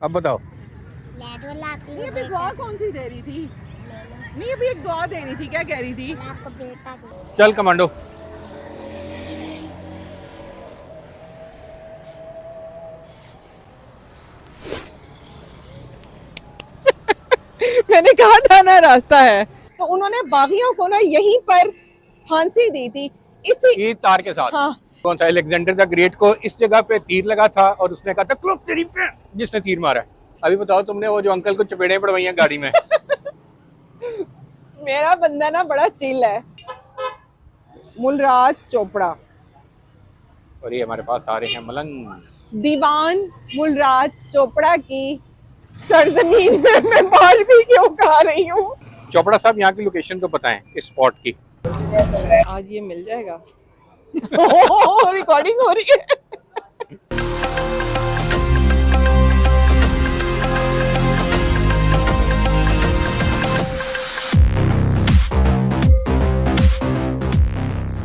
अब बताओ। ये अभी दुआ कौन सी दे रही थी? नहीं, अभी एक दुआ दे रही थी, क्या कह रही थी? आपको बेटा दे। चल कमांडो। मैंने कहा था ना रास्ता है। तो उन्होंने बागियों को ना यहीं पर फांसी दी थी इसी। तीर तार के साथ। हाँ, कौन सा अलेक्जेंडर द ग्रेट को इस जगह पे तीर लगा था और उसने कहा था क्लोक तेरी पे, जिसने तीर मारा है। अभी बताओ तुमने वो जो अंकल को चपेड़े पड़वाई हैं गाड़ी में। मेरा बंदा ना बड़ा चिल है, मुलराज चोपड़ा। और ये हमारे पास आ रहे हैं मलंग। दीवान मुलराज चोपड़ा की सरजमीन में मैं बाल भी क्यों खा रही हूँ। चोपड़ा साहब यहाँ की लोकेशन तो बताएं इस स्पॉट की। आज ये मिल जाएगा। रिकॉर्डिंग हो रही है।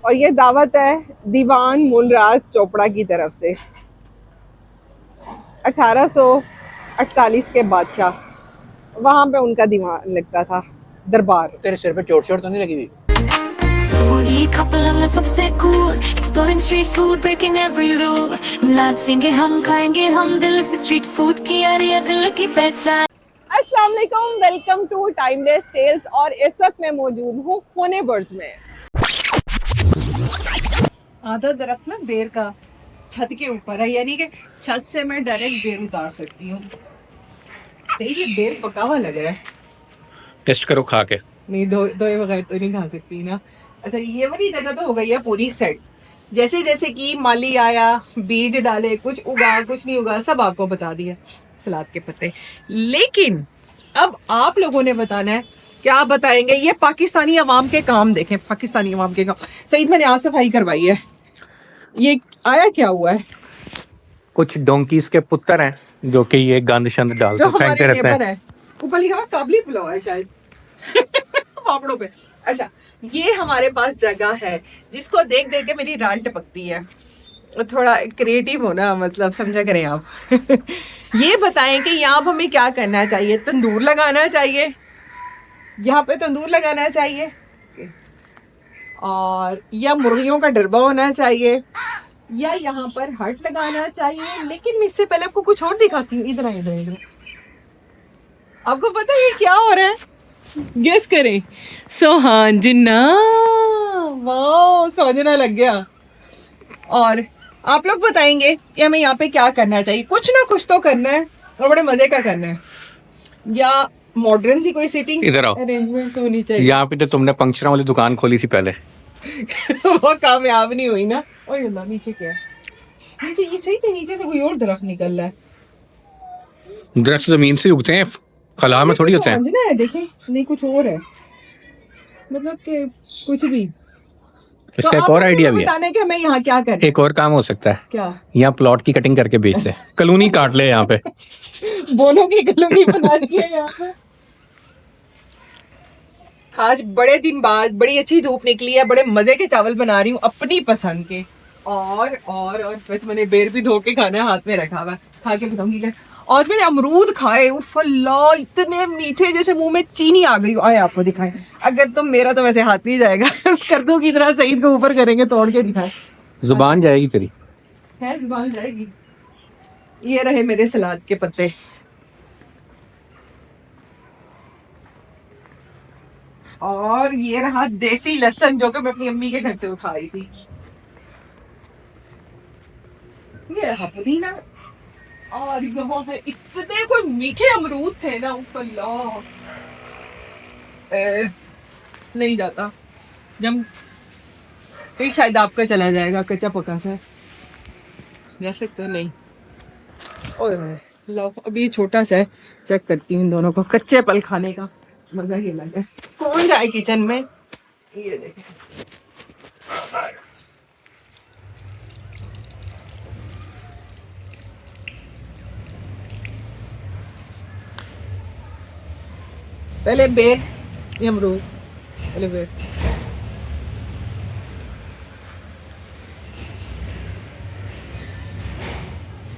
और ये दावत है दीवान मुलराज चोपड़ा की तरफ से। 1848 के बादशाह, वहां पे उनका दीवान लगता था, दरबार। तेरे सिर पे चोट शोट तो नहीं लगी हुई? Foodie couple हम सबसे cool, exploring street food, breaking every rule. नाचेंगे हम, खाएंगे हम, दिल से street food की यारी है दिल की पहचान। अस्सलाम वालेकुम, वेलकम टू टाइमलेस टेल्स। और इस वक्त मैं मौजूद हूँ खोने बुर्ज में। आधा दरख्त ना बेर का छत के ऊपर है, यानी कि छत से मैं डायरेक्ट बेर उतार सकती हूँ। ये बेर पका हुआ लग रहा है। टेस्ट करो खा के। नहीं, धोए बगैर तो नहीं खा सकती ना। अच्छा, ये वाली जगह तो हो गई है पूरी सेट। जैसे जैसे कि माली आया, बीज डाले, कुछ उगा कुछ नहीं उगा, सब आपको बता दिया, सलाद के पत्ते। लेकिन अब आप लोगों ने बताना है, क्या बताएंगे? ये पाकिस्तानी अवाम के काम देखें, पाकिस्तानी अवाम के काम। सईद, मैंने आज सफाई करवाई है। ये आया क्या हुआ है? कुछ डोंकीज के पुत्र हैं जो कि ये गंद शंद जो डालते फेंकते हमारे रहते नेबर हैं। है, ऊपर लिखा हुआ काबली पुलाव है शायद। पापड़ों पे। अच्छा, ये हमारे पास जगह है जिसको देख देख के मेरी राल टपकती है। थोड़ा क्रिएटिव होना, मतलब समझा करें आप। ये बताएं कि यहाँ पे हमें क्या करना चाहिए? तंदूर लगाना चाहिए, यहाँ पे तंदूर लगाना चाहिए, और या मुर्गियों का डरबा होना चाहिए, या यहाँ पर हट लगाना चाहिए। लेकिन मैं इससे पहले आपको कुछ और दिखाती हूँ। इधर इधर इधर, आपको पता है ये क्या हो रहा है? गेस करें। सोहान जिन्ना, वाह, सोजना लग गया। और आप लोग बताएंगे कि हमें यहाँ पे क्या करना चाहिए? कुछ ना कुछ तो करना है, और बड़े मजे का करना है, या मॉडर्न सी कोई सिटिंग इधर आओ। अरेंजमेंट होनी चाहिए। यहाँ पे तो तुमने पंक्चरों वाली दुकान खोली थी पहले। वो कामयाब नहीं हुई ना। ओए अल्लाह, नीचे क्या है? नीचे ये सही थे, नीचे से कोई और दरख्त निकल रहा है। दरख्त जमीन से उगते हैं, खला में थोड़ी होते हैं। समझना है, देखें, नहीं कुछ और है, मतलब कि कुछ भी। तो इसका एक आप और आइडिया भी है। बताने कि हमें यहाँ क्या करना है? एक और काम हो सकता है, क्या? यहाँ प्लॉट की कटिंग करके बेच दे, कॉलोनी काट ले यहाँ पे। बोलों की कॉलोनी बना दी है यहाँ पे। आज बड़े दिन बाद बड़ी अच्छी धूप निकली है, बड़े मजे के चावल बना रही हूँ अपनी पसंद के। और बस मैंने बेर भी धो के खाना है, हाथ में रखा हुआ है, खा के बताऊंगी क्या। और मैंने अमरूद खाए, उफ अल्लाह, इतने मीठे जैसे मुंह में चीनी आ गई। आए आपको दिखाएं, अगर तुम, मेरा तो वैसे हाथ नहीं जाएगा। स्कर्दों की तरह सईद को ऊपर करेंगे, तोड़ के दिखाएं। जुबान जाएगी तेरी। है, जुबान जाएगी। ये रहे मेरे सलाद के पत्ते, और ये रहा देसी लहसुन जो कि मैं अपनी अम्मी के घर से उठाई थी। ये रहा पुदीना, और यहाँ पे इतने कोई मीठे अमरूद थे ना, ऊपर ला नहीं जाता जब कहीं, शायद आपका चला जाएगा कच्चा पका सा, जा सकते नहीं। और लो, अभी छोटा सा है, चेक करती हूँ इन दोनों को, कच्चे पल खाने का मजा ही अलग है। कौन जाए किचन में? ये देखें, पहले बेर, ये अमरूद, पहले बेर।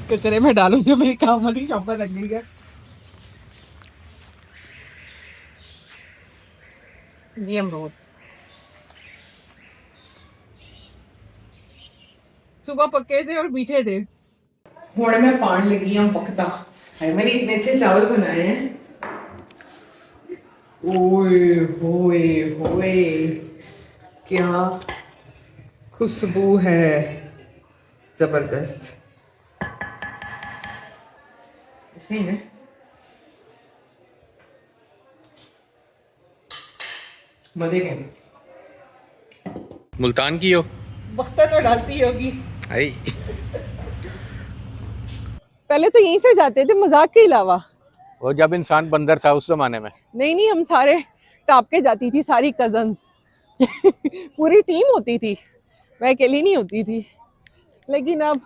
कचरे में डालूंगी, मेरी काम वाली शॉपर लग गई है। ये अमरूद सुबह पके थे और मीठे थे। थोड़े में पान लगी हम पकता है। मैंने इतने अच्छे चावल बनाए हैं। ओए होए होए, क्या खुशबू है, जबरदस्त। ऐसे ही ना, मजे के। मुल्तान की हो वक्त तो डालती होगी। आई। पहले तो यहीं से जाते थे मजाक के अलावा। वो जब इंसान बंदर था उस जमाने में। नहीं नहीं, हम सारे टाप के जाती थी, सारी कजन्स पूरी टीम होती थी, मैं अकेली नहीं होती थी। लेकिन अब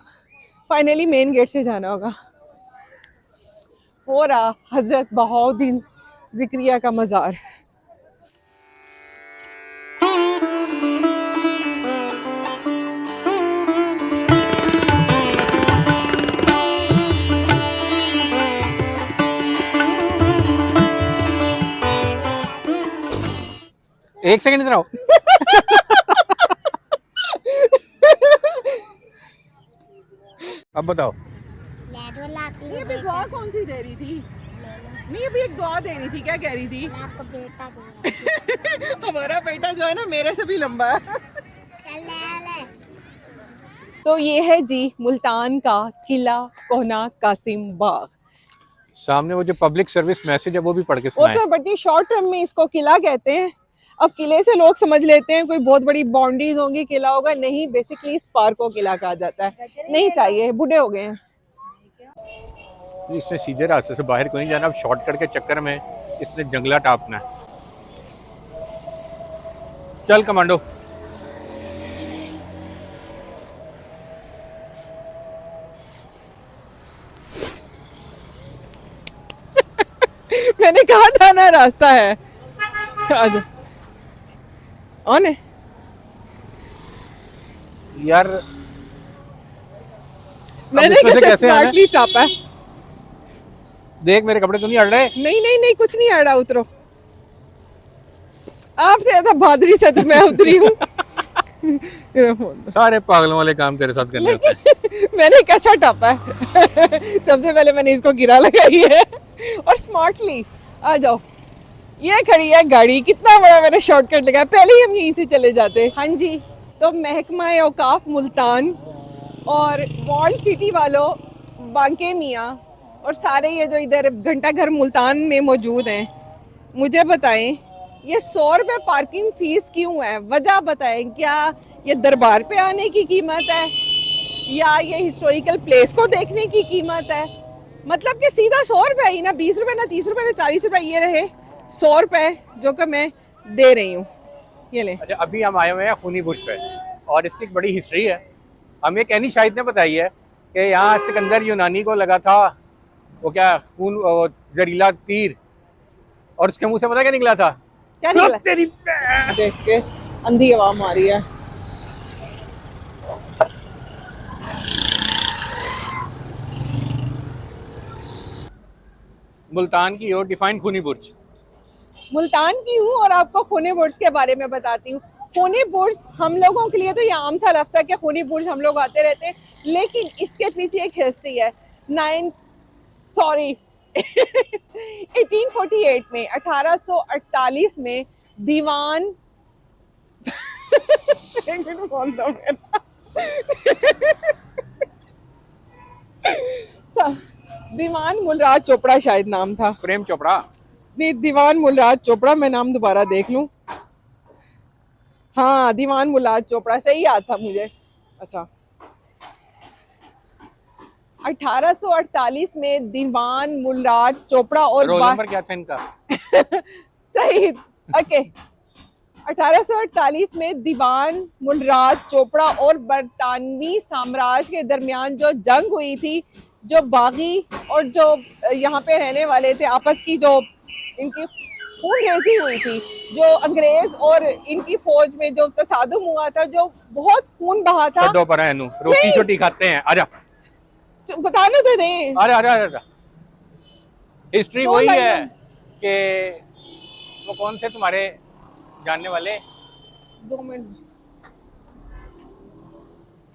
फाइनली मेन गेट से जाना होगा। हो रहा हजरत बहाउद्दीन जिक्रिया का मज़ार। एक सेकंड इधर आओ। अब बताओ। ये अभी दुआ कौन सी दे रही थी? नहीं, अभी एक दुआ दे रही थी, क्या कह रही थी? आपको बेटा दूंगा। हमारा बेटा जो है ना मेरे से भी लंबा है। चल ले। तो ये है जी मुल्तान का किला कोहना कासिम बाग। सामने वो जो पब्लिक सर्विस मैसेज है वो भी पढ़ के वो सुनाए। तो बड़ी शॉर्ट टर्म में इसको किला कहते हैं। अब किले से लोग समझ लेते हैं कोई बहुत बड़ी बाउंड्रीज होंगी, किला होगा। नहीं, बेसिकली इस पार्क को किला कहा जाता है। नहीं चाहिए, बूढ़े हो गए हैं। तो इसने सीधे रास्ते से बाहर को नहीं जाना, अब शॉर्टकट के चक्कर में इसने जंगला टापना है। चल कमांडो। मैंने कहा था ना रास्ता है। ऑन है यार मैंने इसमें से कैसे कैसे आना है? स्मार्टली टापा है। देख मेरे कपड़े तो नहीं अड़ रहे। नहीं नहीं नहीं, कुछ नहीं आ रहा, उतरो। आपसे ज्यादा बहादुरी से तो मैं उतरी हूँ। सारे पागलों वाले काम तेरे साथ करने होते हैं। मैंने कैसा टापा है? सबसे पहले मैंने इसको गिरा लगाई है और स्मार्टली आ जाओ। ये खड़ी है गाड़ी, कितना बड़ा मैंने शॉर्टकट लगाया, पहले ही हम यहीं से चले जाते। हाँ जी, तो महकमा औकाफ मुल्तान और वॉल्ड सिटी वालों, बांके मियाँ और सारे ये जो इधर घंटा घर मुल्तान में मौजूद हैं, मुझे बताएं ये 100 रुपये पार्किंग फीस क्यों है? वजह बताएं। क्या ये दरबार पे आने की कीमत है या ये हिस्टोरिकल प्लेस को देखने की कीमत है? मतलब कि सीधा 100 रुपये ही ना, 20 रुपये ना, 30 रुपये ना, 40 रुपये, ये रहे 100 रुपये जो कि मैं दे रही हूँ। ये ले। अच्छा, अभी हम आए हुए हैं खूनी बुर्ज पे और इसकी एक बड़ी हिस्ट्री है। हमें कहनी शाहिद ने बताई है कि यहाँ सिकंदर यूनानी को लगा था वो क्या खून, वो जहरीला तीर, और उसके मुंह से पता क्या निकला था? क्या निकला? तेरी देख के अंधी हवा मारी है। मुल्तान की हो डिफाइंड खूनी बुर्ज। मुल्तान की हूँ और आपको खूनी बुर्ज के बारे में बताती हूँ। खूनी बुर्ज हम लोगों के लिए तो ये आम सा लफ्ज़ है कि खूनी बुर्ज हम लोग आते रहते हैं, लेकिन इसके पीछे एक हिस्ट्री है। 1848 में, 1848 में दीवान दीवान मुलराज चोपड़ा शायद नाम था। प्रेम चोपड़ा। नहीं, दीवान मुलराज चोपड़ा, मैं नाम दोबारा देख लूं। हाँ, दीवान मुलराज चोपड़ा, सही याद था मुझे। अच्छा, 1848 में दीवान मुलराज चोपड़ा और रोल नंबर क्या था इनका? सही, ओके। 1848 में दीवान मुलराज चोपड़ा और बरतानवी साम्राज्य के दरमियान जो जंग हुई थी, जो बागी और जो यहाँ पे रहने वाले थे आपस की जो इनकी खूनरेजी हुई थी, जो अंग्रेज और इनकी फौज में जो तसादुम हुआ था, जो बहुत खून बहा था। पर है रोटी छोटी खाते हैं। आजा। बताने तो दे। अरे अरे अरे, हिस्ट्री दो वही है लाइनों- कि वो कौन थे तुम्हारे जानने वाले? 2 मिनट।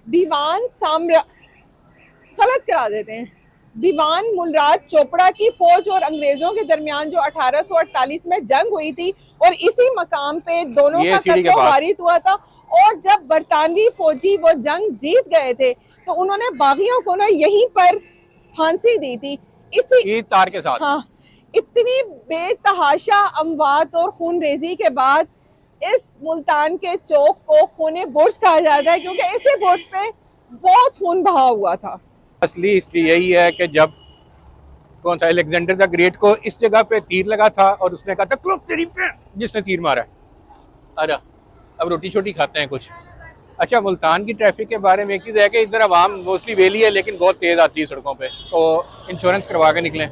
दीवान साम्रा गलत करा देते हैं। दीवान मुलराज चोपड़ा की फौज और अंग्रेजों के दरमियान जो 1848 में जंग हुई थी और इसी मकाम पे दोनों ये का सीढ़ी के कत्लो पास। वारित हुआ था। और जब बरतानवी फौजी वो जंग जीत गए थे तो उन्होंने बागियों को ना यहीं पर फांसी दी थी। इसी ईद तार के साथ। हाँ, इतनी बेतहाशा अमवात और खून रेजी के बाद इस मुल्तान के चौक को खूने बुर्ज कहा जाता है, क्योंकि इसी बुर्ज पे बहुत खून बहा हुआ था। असली हिस्ट्री यही है कि जब कौन सा अलेक्जेंडर द ग्रेट को इस जगह पे तीर लगा था और उसने कहा था क्लोप तेरी पे, जिसने तीर मारा है। अरे अब रोटी छोटी खाते हैं कुछ। अच्छा, मुल्तान की ट्रैफिक के बारे में एक चीज़ है कि इधर आवाम मोस्टली वेली है लेकिन बहुत तेज़ आती है सड़कों पे, तो इंश्योरेंस करवा के निकलें।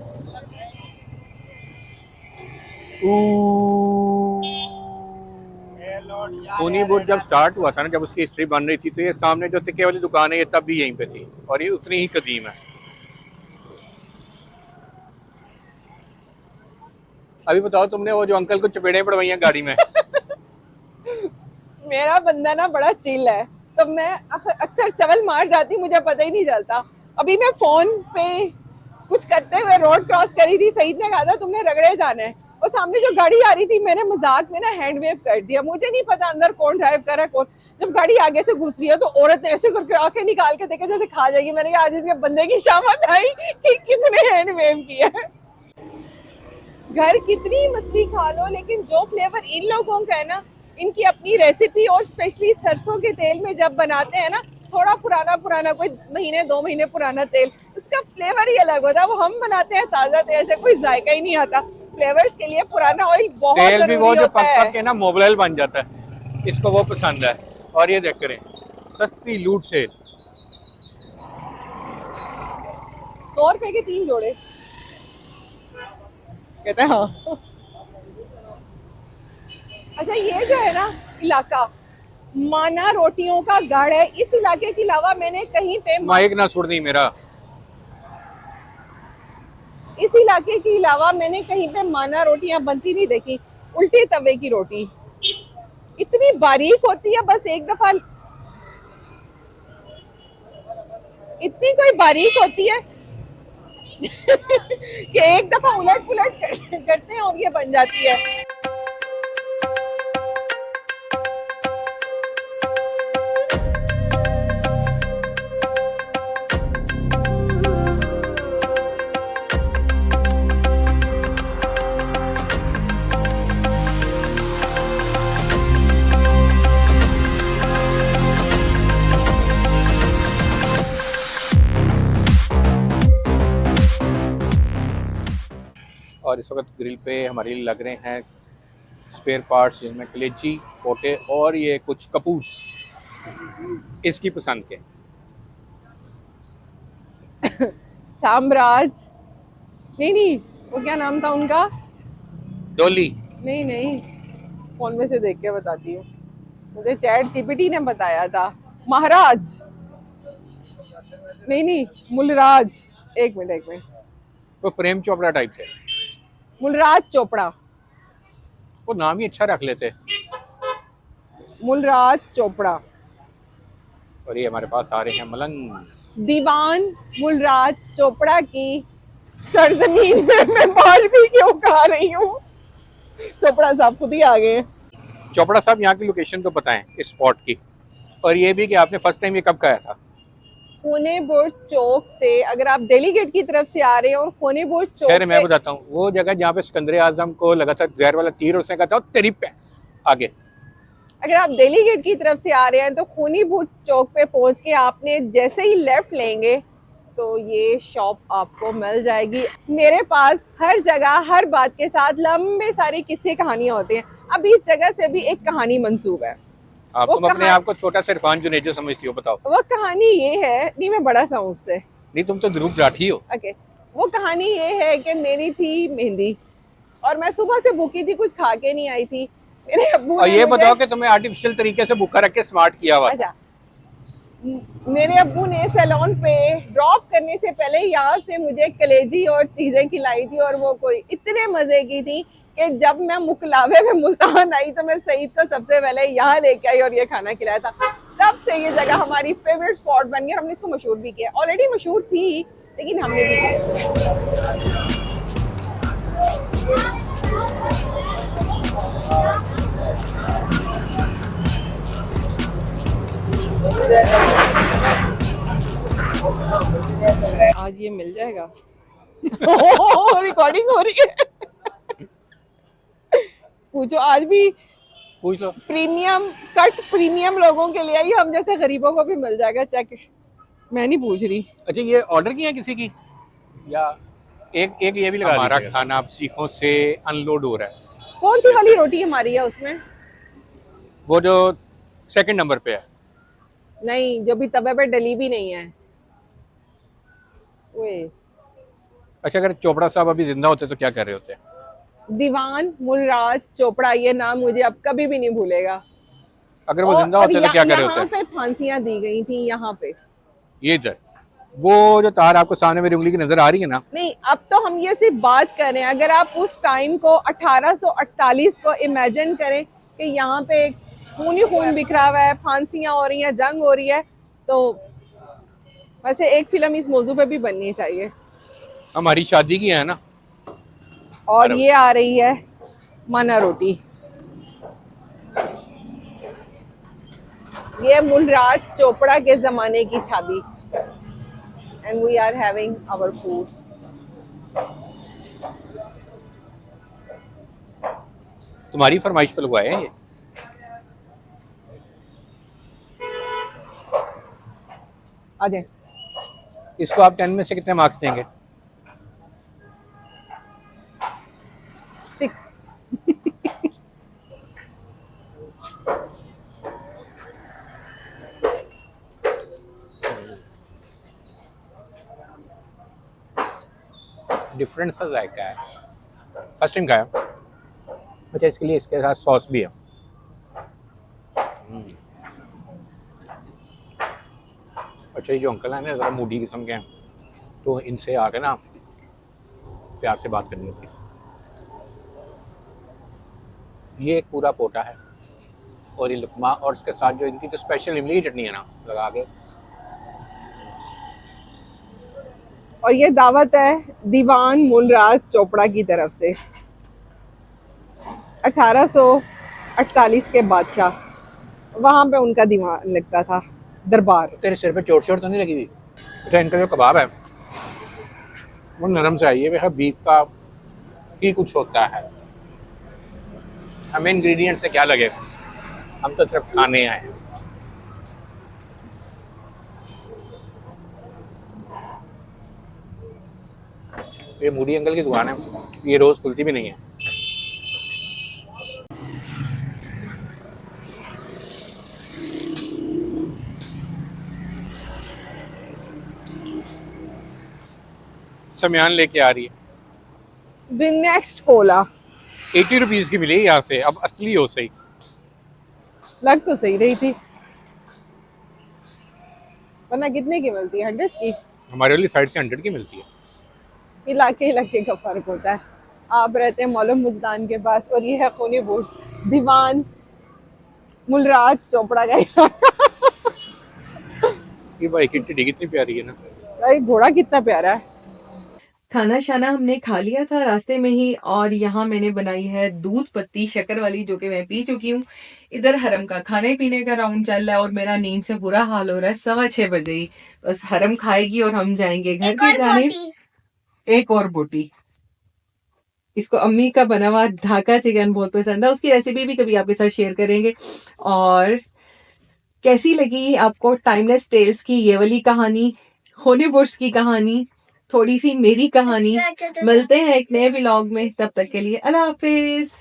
खूनी बुर्ज जब स्टार्ट हुआ था ना, जब उसकी हिस्ट्री बन रही थी, तो ये सामने जो तिक्के वाली दुकान है ये तब भी यहीं पे थी और ये उतनी ही कदीम है। अभी बताओ, तुमने वो जो अंकल को चपेड़े पड़वाई हैं गाड़ी में? मेरा बंदा ना बड़ा चिल है, तो मैं अक्सर चवल मार जाती, मुझे पता ही नहीं चलता। अभी मैं फोन पे कुछ करते हुए रोड क्रॉस करी थी, सईद ने कहा था तुमने रगड़े जाना है, और सामने जो गाड़ी आ रही थी मैंने मजाक में ना हैंड वेव कर दिया। मुझे नहीं पता अंदर कौन ड्राइव कर रहा है कौन। जब गाड़ी आगे से घुस रही है तो औरत ने ऐसे करके आंखें निकाल के देखा जैसे खा जाएगी। मैंने कहा आज इसके बंदे की शामत आई कि किसने हैंड वेव किया है। घर कितनी मछली खा लो, लेकिन जो फ्लेवर इन लोगों का है ना, इनकी अपनी रेसिपी, और स्पेशली सरसों के तेल में जब बनाते हैं ना, थोड़ा पुराना पुराना, कोई महीने 2 महीने पुराना तेल, उसका फ्लेवर ही अलग होता है। वो हम बनाते हैं ताजा तेल से, कोई जायका ही नहीं आता। फ्लेवर्स के लिए पुराना ऑयल बहुत तेल भी वो जरूरी जो होता पक है। पक के ना मोबलाइल बन जाता है, इसको वो पसंद है। और ये देख करें, सस्ती लूट सेल। 100 रुपए के 3 जोड़े कहते हैं। हाँ, अच्छा ये जो है ना इलाका, माना रोटियों का गढ़ है। इस इलाके के अलावा मैंने कहीं पे माइक ना सुड़ दी मेरा। इस इलाके के अलावा मैंने कहीं पे माना रोटियां बनती नहीं देखी। उल्टे तवे की रोटी इतनी बारीक होती है, बस एक दफा, इतनी कोई बारीक होती है कि एक दफा उलट पुलट करते हैं और ये बन जाती है। और इस वक्त ग्रिल पे हमारे लिए लग रहे हैं स्पेयर पार्ट्स, जिनमें कलेजी, पोटे और ये कुछ कपूस इसकी पसंद के। साम्राज नहीं, वो क्या नाम था उनका? डोली। नहीं, फोन में से देख के बताती हूँ। मुझे चैट जीपीटी ने बताया था। महाराज नहीं, मुलराज। एक मिनट, वो प्रेम चोपड़ा टाइप थे। मुलराज चोपड़ा। वो नाम ही अच्छा रख लेते। मुलराज चोपड़ा। और ये हमारे पास आ रहे हैं मलंग। दीवान मुलराज चोपड़ा की सरजमीन पे मैं बाल भी क्यों खा रही हूँ। चोपड़ा साहब खुद ही आ गए। चोपड़ा साहब, यहाँ की लोकेशन तो बताएं इस स्पॉट की, और ये भी कि आपने फर्स्ट टाइम ये कब खाया था? खूने बुर्ज चौक से अगर आप दिल्ली गेट की तरफ से आ रहे हैं और खूने बुर्ज चौक खैर मैं पे, बताता हूँ, वो जगह जहाँ पे सिकंदर आजम को लगा था जहर वाला तीर, उसने कहा था तेरी पे आगे। अगर आप दिल्ली गेट की तरफ से आ रहे हैं तो खूनी बुर्ज चौक पे पहुंच के आपने जैसे ही लेफ्ट लेंगे तो ये शॉप आपको मिल जाएगी। मेरे पास हर जगह हर बात के साथ लंबे सारी किस्से कहानियां होती हैं। अब इस जगह से भी एक कहानी मंसूब है। आप वो तुम अपने आप को छोटा सा इरफान जुनेजो समझती हो, बताओ। वो कहानी ये है, नहीं मैं बड़ा सा हूं उससे। नहीं, तुम तो ध्रुव राठी हो। ओके, वो कहानी ये है कि मेरी थी मेहंदी और मैं सुबह से भूखी थी, कुछ खा के नहीं आई थी। मेरे अब्बू और ने ये मुझे- बताओ कि तुम्हें आर्टिफिशियल तरीके से भूखा रख के स्मार्ट किया हुआ। अच्छा, मेरे अब्बू ने सैलून पे ड्रॉप करने से पहले यहाँ से मुझे कलेजी और चीजें खिलाई थी, और वो कोई इतने मजे की थी कि जब मैं मुकलावे में मुल्तान आई तो मैं सईद को सबसे पहले यहाँ लेके आई और ये खाना खिलाया था। तब से ये जगह हमारी फेवरेट स्पॉट बन गई और हमने इसको मशहूर भी किया। ऑलरेडी मशहूर थी लेकिन हमने भी किया। आज ये मिल जाएगा। रिकॉर्डिंग हो रही है। पूछो, आज भी पूछ लो। प्रीमियम कट प्रीमियम लोगों के लिए ही, हम जैसे गरीबों को भी मिल जाएगा। चेक, मैं नहीं पूछ रही। अच्छा, ये ऑर्डर किया किसी की या एक एक ये भी लगा हमारा खाना अब सीखों से अनलोड हो रहा है। कौन सी वाली रोटी हमारी है उसमें? वो जो सेकंड नंबर पे है। नहीं, जो भी तवे पे डली भी नहीं है। ओए, अच्छा, अगर चोपड़ा साहब अभी जिंदा होते तो क्या कर रहे होते? दीवान मुलराज चोपड़ा, ये नाम मुझे अब कभी भी नहीं भूलेगा। अगर वो जिंदा होते तो क्या कर रहे यहाँ होते? पे फांसियां दी गई थी यहाँ पे। ये इधर वो जो तार आपको सामने मेरी उंगली की नजर आ रही है ना? नहीं, अब तो हम ये सिर्फ बात कर रहे हैं। अगर आप उस टाइम को 1848 को इमेजिन करें कि यहाँ पे खून ही खून बिखरा हुआ है, फांसियां हो रही हैं, जंग हो रही है, तो वैसे एक फिल्म इस मौजू पे भी बननी चाहिए। हमारी शादी की है ना। और ये आ रही है माना रोटी। ये मुलराज चोपड़ा के जमाने की छाबी। And we are having our food. तुम्हारी फरमाइश पे लगवाए हैं ये। आ जाए। इसको आप 10 में से कितने मार्क्स देंगे? 6। डिफरेंट सा जायका है। फर्स्ट टाइम खाया। अच्छा, इसके लिए इसके साथ सॉस भी है। अच्छा, ये जो अंकल है ना, ज़रा मूडी किस्म के हैं, तो इनसे आके ना प्यार से बात करनी होती है। ये एक पूरा पोटा है और ये लुकमा, और उसके साथ जो इनकी जो स्पेशल इमली की चटनी है ना, लगा के। और ये दावत है दीवान मुलराज चोपड़ा की तरफ से। 1848 के बादशाह, वहां पे उनका दीवान लगता था, दरबार। तेरे सिर पे चोट शोट तो नहीं लगी हुई? अच्छा, इनका जो कबाब है वो नरम से आई है। बीफ का ही कुछ होता है। हमें इंग्रेडिएंट से क्या लगे, हम तो सिर्फ खाने आए हैं। ये मूडी अंकल की दुकान है, ये रोज खुलती भी नहीं है। समयान लेके आ रही है। द नेक्स्ट कोला 80 रुपीज की मिली यहाँ से। अब असली हो सही। लग तो सही रही थी, वरना कितने की मिलती है? 100 की। हमारे वाली साइड से 100 की मिलती है। इलाके इलाके का फर्क होता है। आप रहते हैं मौलम मुल्तान के पास और ये है खूनी बोर्ड दीवान मुलराज चोपड़ा का। ये भाई की टिड्डी कितनी प्यारी है ना। भाई घोड़ा कितना प्यारा है। खाना शाना हमने खा लिया था रास्ते में ही, और यहाँ मैंने बनाई है दूध पत्ती शक्कर वाली, जो कि मैं पी चुकी हूँ। इधर हरम का खाने पीने का राउंड चल रहा है और मेरा नींद से बुरा हाल हो रहा है। 6:15 बजे ही बस हरम खाएगी और हम जाएंगे घर की जाने। एक और बोटी। इसको अम्मी का बना हुआ ढाका चिकन बहुत पसंद है, उसकी रेसिपी भी कभी आपके साथ शेयर करेंगे। और कैसी लगी आपको टाइमलेस टेल्स की ये वाली कहानी, होनी बुर्स की कहानी, थोड़ी सी मेरी कहानी। मिलते हैं एक नए व्लॉग में, तब तक के लिए अल्लाह हाफिज।